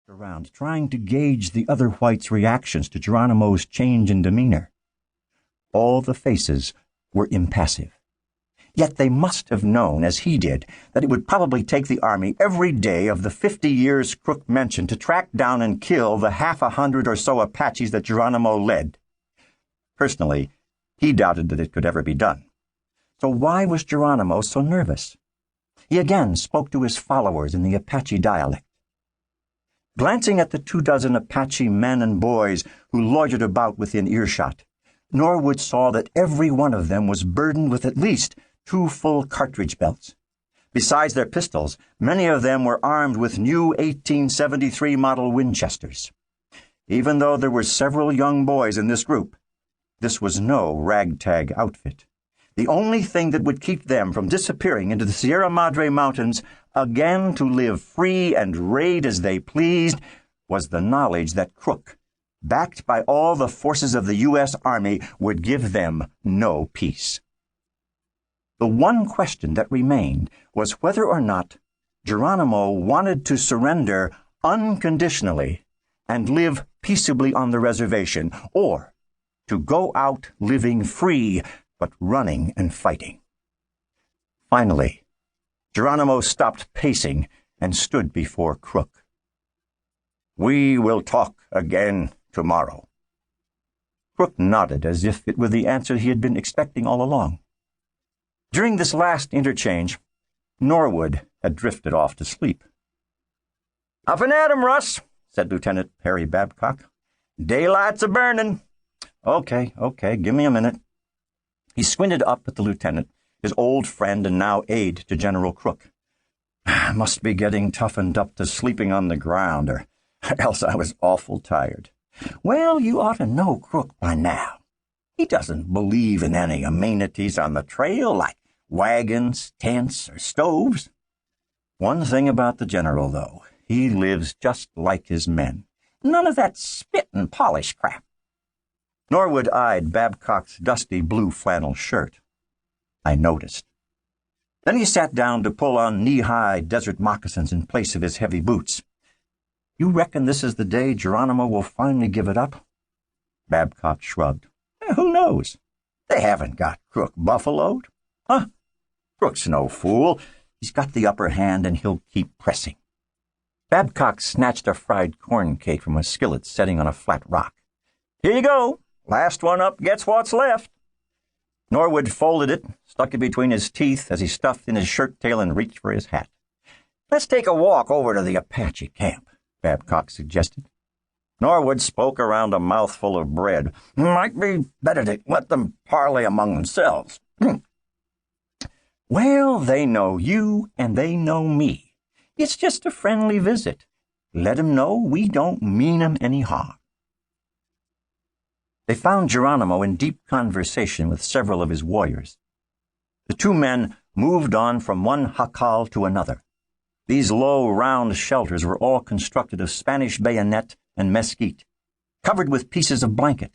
around, trying to gauge the other whites' reactions to Geronimo's change in demeanor. All the faces were impassive. Yet they must have known, as he did, that it would probably take the army every day of the 50 years Crook mentioned to track down and kill the 100 or so Apaches that Geronimo led. Personally, he doubted that it could ever be done. So why was Geronimo so nervous? He again spoke to his followers in the Apache dialect. Glancing at the 24 Apache men and boys who loitered about within earshot, Norwood saw that every one of them was burdened with at least 2 full cartridge belts. Besides their pistols, many of them were armed with new 1873 model Winchesters. Even though there were several young boys in this group, this was no ragtag outfit. The only thing that would keep them from disappearing into the Sierra Madre Mountains again to live free and raid as they pleased was the knowledge that Crook, backed by all the forces of the U.S. Army, would give them no peace. The one question that remained was whether or not Geronimo wanted to surrender unconditionally and live peaceably on the reservation, or to go out living free but running and fighting. Finally, Geronimo stopped pacing and stood before Crook. "We will talk again tomorrow." Crook nodded as if it were the answer he had been expecting all along. During this last interchange, Norwood had drifted off to sleep. "Up and at 'em, Russ," said Lieutenant Harry Babcock. "Daylight's a-burning." Okay, give me a minute." He squinted up at the lieutenant, his old friend and now aide to General Crook. "Must be getting toughened up to sleeping on the ground, or else I was awful tired." "Well, you ought to know Crook by now. He doesn't believe in any amenities on the trail like wagons, tents, or stoves. One thing about the general, though, he lives just like his men. None of that spit and polish crap." Norwood eyed Babcock's dusty blue flannel shirt. "I noticed." Then he sat down to pull on knee-high desert moccasins in place of his heavy boots. "You reckon this is the day Geronimo will finally give it up?" Babcock shrugged. "Who knows? They haven't got Crook buffaloed. Huh? Crook's no fool. He's got the upper hand, and he'll keep pressing." Babcock snatched a fried corn cake from a skillet setting on a flat rock. "Here you go. Last one up gets what's left." Norwood folded it, stuck it between his teeth as he stuffed in his shirt tail and reached for his hat. "Let's take a walk over to the Apache camp," Babcock suggested. Norwood spoke around a mouthful of bread. "Might be better to let them parley among themselves." "Well, they know you and they know me. It's just a friendly visit. Let 'em know we don't mean 'em any harm." They found Geronimo in deep conversation with several of his warriors. The 2 men moved on from one jacal to another. These low, round shelters were all constructed of Spanish bayonet and mesquite, covered with pieces of blanket.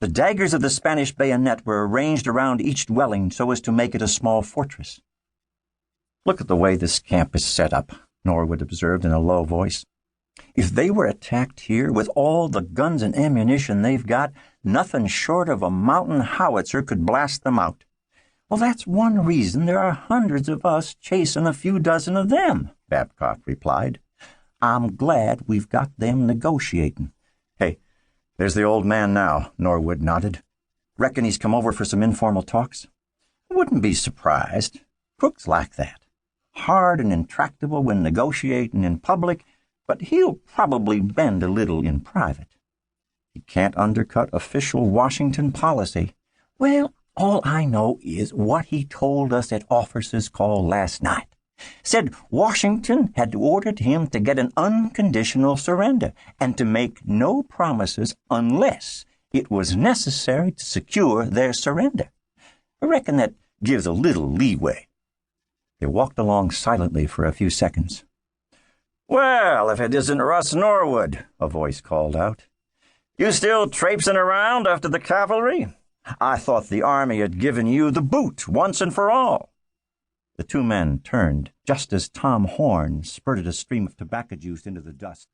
The daggers of the Spanish bayonet were arranged around each dwelling so as to make it a small fortress. "Look at the way this camp is set up," Norwood observed in a low voice. "If they were attacked here with all the guns and ammunition they've got, nothing short of a mountain howitzer could blast them out." "Well, that's one reason there are hundreds of us chasing a few dozen of them," Babcock replied. "I'm glad we've got them negotiating." "Hey, there's the old man now," Norwood nodded. "Reckon he's come over for some informal talks?" "Wouldn't be surprised. Crook's like that. Hard and intractable when negotiating in public, but he'll probably bend a little in private." "He can't undercut official Washington policy." "Well, all I know is what he told us at officers' call last night. Said Washington had ordered him to get an unconditional surrender and to make no promises unless it was necessary to secure their surrender. I reckon that gives a little leeway." They walked along silently for a few seconds. "Well, if it isn't Russ Norwood," a voice called out. "You still traipsing around after the cavalry? I thought the army had given you the boot once and for all." The 2 men turned just as Tom Horn spurted a stream of tobacco juice into the dust.